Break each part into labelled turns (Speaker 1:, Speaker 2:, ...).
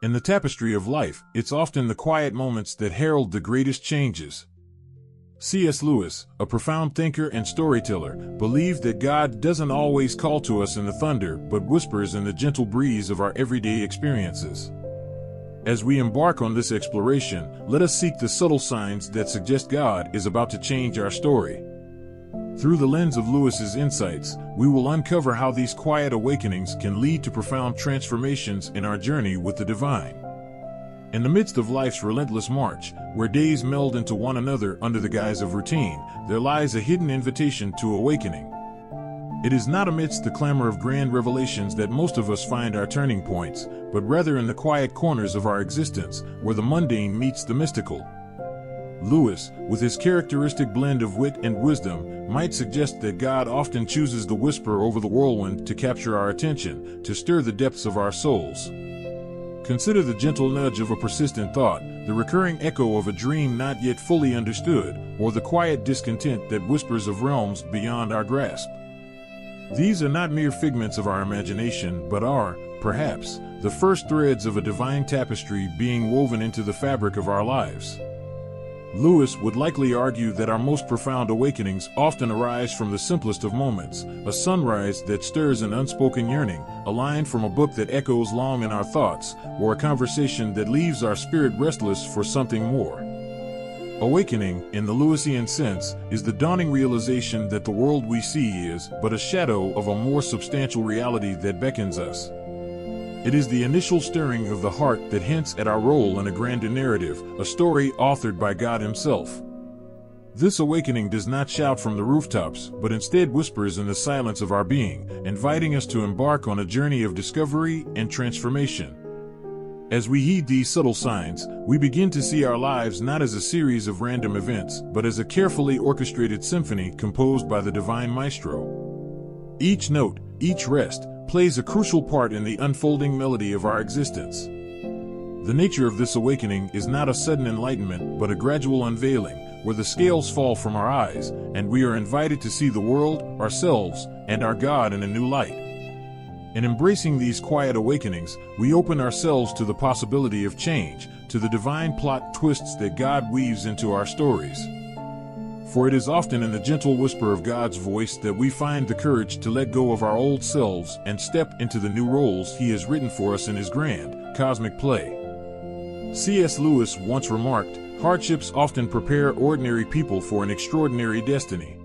Speaker 1: In the tapestry of life, it's often the quiet moments that herald the greatest changes. C.S. Lewis, a profound thinker and storyteller, believed that God doesn't always call to us in the thunder, but whispers in the gentle breeze of our everyday experiences. As we embark on this exploration, let us seek the subtle signs that suggest God is about to change our story. Through the lens of Lewis's insights, we will uncover how these quiet awakenings can lead to profound transformations in our journey with the divine. In the midst of life's relentless march, where days meld into one another under the guise of routine, there lies a hidden invitation to awakening. It is not amidst the clamor of grand revelations that most of us find our turning points, but rather in the quiet corners of our existence, where the mundane meets the mystical. Lewis, with his characteristic blend of wit and wisdom, might suggest that God often chooses the whisper over the whirlwind to capture our attention, to stir the depths of our souls. Consider the gentle nudge of a persistent thought, the recurring echo of a dream not yet fully understood, or the quiet discontent that whispers of realms beyond our grasp. These are not mere figments of our imagination, but are, perhaps, the first threads of a divine tapestry being woven into the fabric of our lives. Lewis would likely argue that our most profound awakenings often arise from the simplest of moments, a sunrise that stirs an unspoken yearning, a line from a book that echoes long in our thoughts, or a conversation that leaves our spirit restless for something more. Awakening, in the Lewisian sense, is the dawning realization that the world we see is but a shadow of a more substantial reality that beckons us. It is the initial stirring of the heart that hints at our role in a grander narrative, a story authored by God Himself. This awakening does not shout from the rooftops, but instead whispers in the silence of our being, inviting us to embark on a journey of discovery and transformation. As we heed these subtle signs, we begin to see our lives not as a series of random events, but as a carefully orchestrated symphony composed by the divine maestro. Each note, each rest, plays a crucial part in the unfolding melody of our existence. The nature of this awakening is not a sudden enlightenment, but a gradual unveiling, where the scales fall from our eyes, and we are invited to see the world, ourselves, and our God in a new light. In embracing these quiet awakenings, we open ourselves to the possibility of change, to the divine plot twists that God weaves into our stories. For it is often in the gentle whisper of God's voice that we find the courage to let go of our old selves and step into the new roles He has written for us in His grand, cosmic play. C.S. Lewis once remarked, "Hardships often prepare ordinary people for an extraordinary destiny."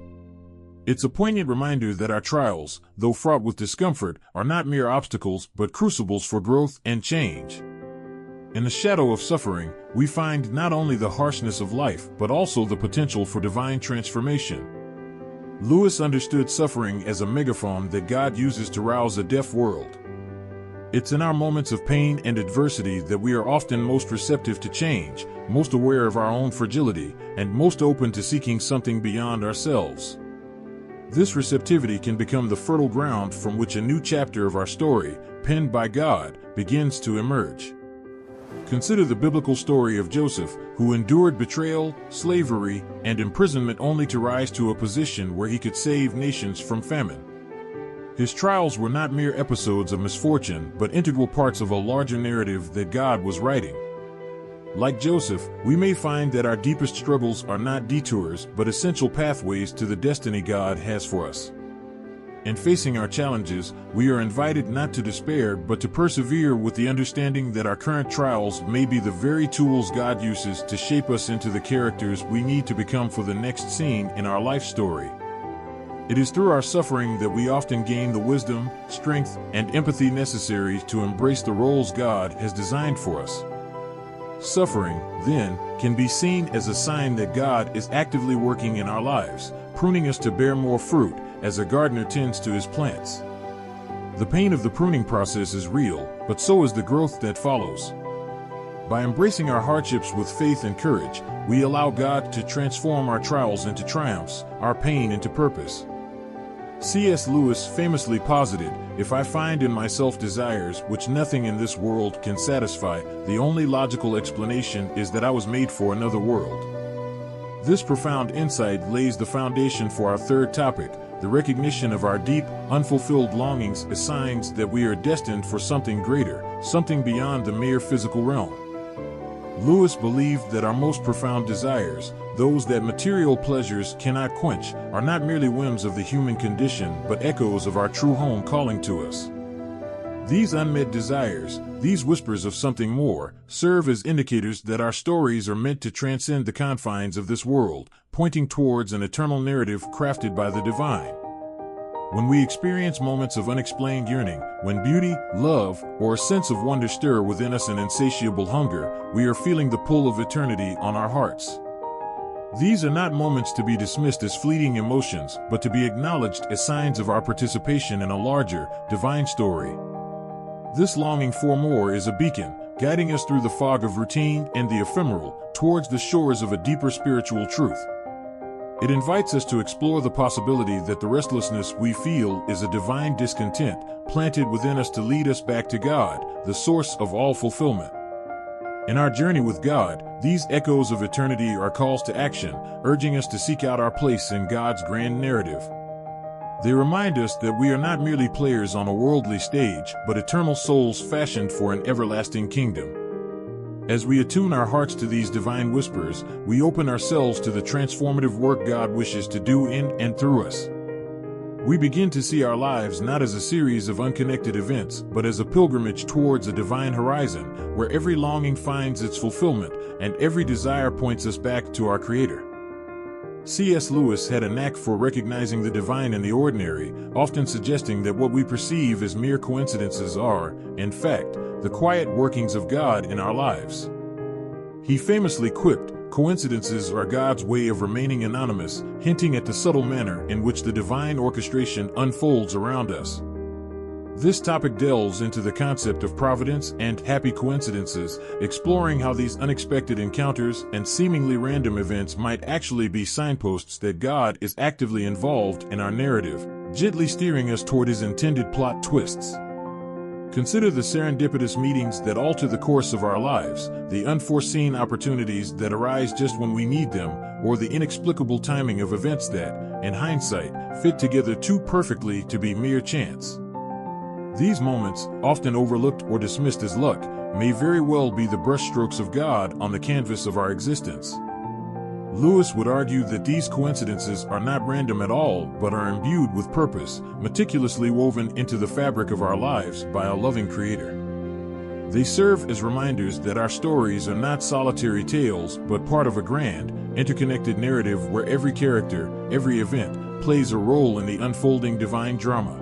Speaker 1: It's a poignant reminder that our trials, though fraught with discomfort, are not mere obstacles but crucibles for growth and change. In the shadow of suffering, we find not only the harshness of life, but also the potential for divine transformation. Lewis understood suffering as a megaphone that God uses to rouse a deaf world. It's in our moments of pain and adversity that we are often most receptive to change, most aware of our own fragility, and most open to seeking something beyond ourselves. This receptivity can become the fertile ground from which a new chapter of our story, penned by God, begins to emerge. Consider the biblical story of Joseph, who endured betrayal, slavery, and imprisonment only to rise to a position where he could save nations from famine. His trials were not mere episodes of misfortune, but integral parts of a larger narrative that God was writing. Like Joseph, we may find that our deepest struggles are not detours, but essential pathways to the destiny God has for us. In facing our challenges, we are invited not to despair, but to persevere with the understanding that our current trials may be the very tools God uses to shape us into the characters we need to become for the next scene in our life story. It is through our suffering that we often gain the wisdom, strength, and empathy necessary to embrace the roles God has designed for us. Suffering, then, can be seen as a sign that God is actively working in our lives, pruning us to bear more fruit, as a gardener tends to his plants. The pain of the pruning process is real, but so is the growth that follows. By embracing our hardships with faith and courage, we allow God to transform our trials into triumphs, our pain into purpose. C.S. Lewis famously posited, "If I find in myself desires which nothing in this world can satisfy, the only logical explanation is that I was made for another world." This profound insight lays the foundation for our third topic, the recognition of our deep, unfulfilled longings as signs that we are destined for something greater, something beyond the mere physical realm. Lewis believed that our most profound desires, those that material pleasures cannot quench, are not merely whims of the human condition but echoes of our true home calling to us. These unmet desires, these whispers of something more, serve as indicators that our stories are meant to transcend the confines of this world, pointing towards an eternal narrative crafted by the divine. When we experience moments of unexplained yearning, when beauty, love, or a sense of wonder stir within us an insatiable hunger, we are feeling the pull of eternity on our hearts. These are not moments to be dismissed as fleeting emotions, but to be acknowledged as signs of our participation in a larger, divine story. This longing for more is a beacon, guiding us through the fog of routine and the ephemeral, towards the shores of a deeper spiritual truth. It invites us to explore the possibility that the restlessness we feel is a divine discontent, planted within us to lead us back to God, the source of all fulfillment. In our journey with God, these echoes of eternity are calls to action, urging us to seek out our place in God's grand narrative. They remind us that we are not merely players on a worldly stage, but eternal souls fashioned for an everlasting kingdom. As we attune our hearts to these divine whispers, we open ourselves to the transformative work God wishes to do in and through us. We begin to see our lives not as a series of unconnected events, but as a pilgrimage towards a divine horizon, where every longing finds its fulfillment, and every desire points us back to our Creator. C.S. Lewis had a knack for recognizing the divine in the ordinary, often suggesting that what we perceive as mere coincidences are, in fact, the quiet workings of God in our lives. He famously quipped, "Coincidences are God's way of remaining anonymous," hinting at the subtle manner in which the divine orchestration unfolds around us. This topic delves into the concept of providence and happy coincidences, exploring how these unexpected encounters and seemingly random events might actually be signposts that God is actively involved in our narrative, gently steering us toward His intended plot twists. Consider the serendipitous meetings that alter the course of our lives, the unforeseen opportunities that arise just when we need them, or the inexplicable timing of events that, in hindsight, fit together too perfectly to be mere chance. These moments, often overlooked or dismissed as luck, may very well be the brushstrokes of God on the canvas of our existence. Lewis would argue that these coincidences are not random at all, but are imbued with purpose, meticulously woven into the fabric of our lives by a loving Creator. They serve as reminders that our stories are not solitary tales, but part of a grand, interconnected narrative where every character, every event, plays a role in the unfolding divine drama.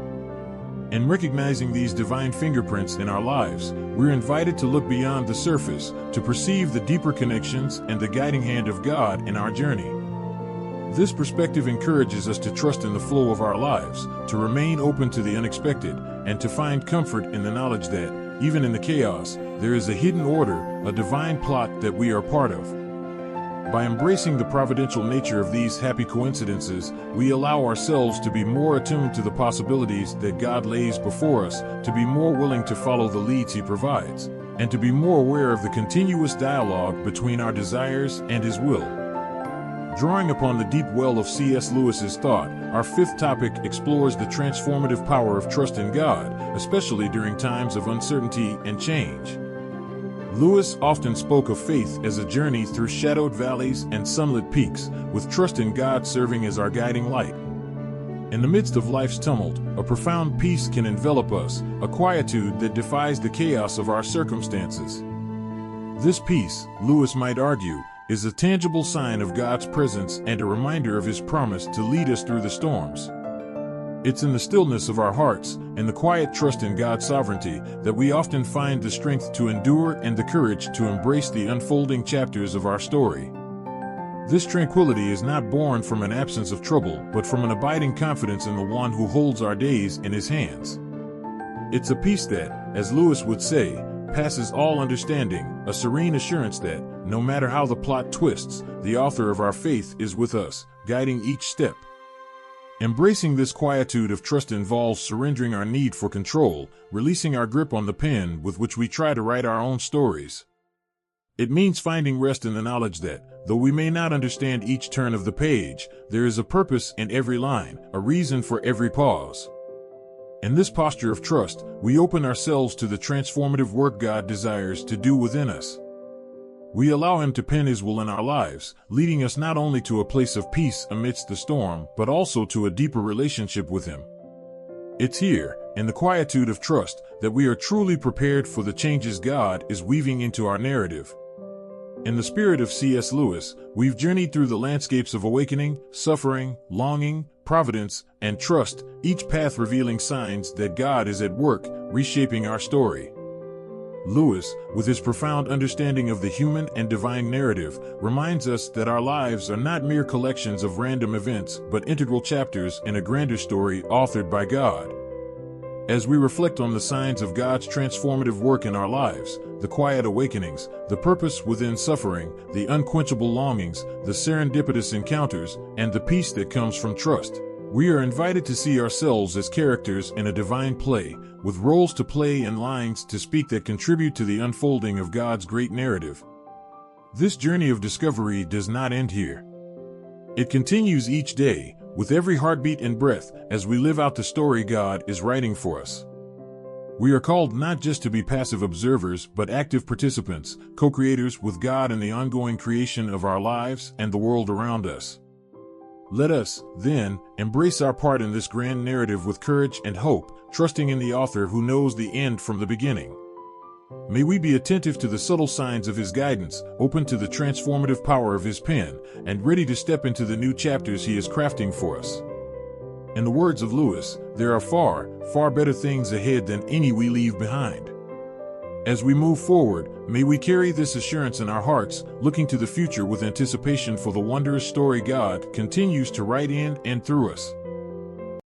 Speaker 1: In recognizing these divine fingerprints in our lives, we're invited to look beyond the surface, to perceive the deeper connections and the guiding hand of God in our journey. This perspective encourages us to trust in the flow of our lives, to remain open to the unexpected, and to find comfort in the knowledge that, even in the chaos, there is a hidden order, a divine plot that we are part of. By embracing the providential nature of these happy coincidences, we allow ourselves to be more attuned to the possibilities that God lays before us, to be more willing to follow the leads He provides, and to be more aware of the continuous dialogue between our desires and His will. Drawing upon the deep well of C.S. Lewis's thought, our fifth topic explores the transformative power of trust in God, especially during times of uncertainty and change. Lewis often spoke of faith as a journey through shadowed valleys and sunlit peaks, with trust in God serving as our guiding light. In the midst of life's tumult, a profound peace can envelop us, a quietude that defies the chaos of our circumstances. This peace, Lewis might argue, is a tangible sign of God's presence and a reminder of His promise to lead us through the storms. It's in the stillness of our hearts, and the quiet trust in God's sovereignty, that we often find the strength to endure and the courage to embrace the unfolding chapters of our story. This tranquility is not born from an absence of trouble, but from an abiding confidence in the One who holds our days in His hands. It's a peace that, as Lewis would say, passes all understanding, a serene assurance that, no matter how the plot twists, the author of our faith is with us, guiding each step. Embracing this quietude of trust involves surrendering our need for control, releasing our grip on the pen with which we try to write our own stories. It means finding rest in the knowledge that, Though we may not understand each turn of the page, there is a purpose in every line, a reason for every pause. In this posture of trust, we open ourselves to the transformative work God desires to do within us. We allow Him to pen His will in our lives, leading us not only to a place of peace amidst the storm, but also to a deeper relationship with Him. It's here, in the quietude of trust, that we are truly prepared for the changes God is weaving into our narrative. In the spirit of C.S. Lewis, we've journeyed through the landscapes of awakening, suffering, longing, providence, and trust, each path revealing signs that God is at work, reshaping our story. Lewis, with his profound understanding of the human and divine narrative, reminds us that our lives are not mere collections of random events, but integral chapters in a grander story authored by God. As we reflect on the signs of God's transformative work in our lives, the quiet awakenings, the purpose within suffering, the unquenchable longings, the serendipitous encounters, and the peace that comes from trust, we are invited to see ourselves as characters in a divine play, with roles to play and lines to speak that contribute to the unfolding of God's great narrative. This journey of discovery does not end here. It continues each day, with every heartbeat and breath, as we live out the story God is writing for us. We are called not just to be passive observers, but active participants, co-creators with God in the ongoing creation of our lives and the world around us. Let us, then, embrace our part in this grand narrative with courage and hope, trusting in the author who knows the end from the beginning. May we be attentive to the subtle signs of His guidance, open to the transformative power of His pen, and ready to step into the new chapters He is crafting for us. In the words of Lewis, there are far, far better things ahead than any we leave behind. As we move forward, may we carry this assurance in our hearts, looking to the future with anticipation for the wondrous story God continues to write in and through us.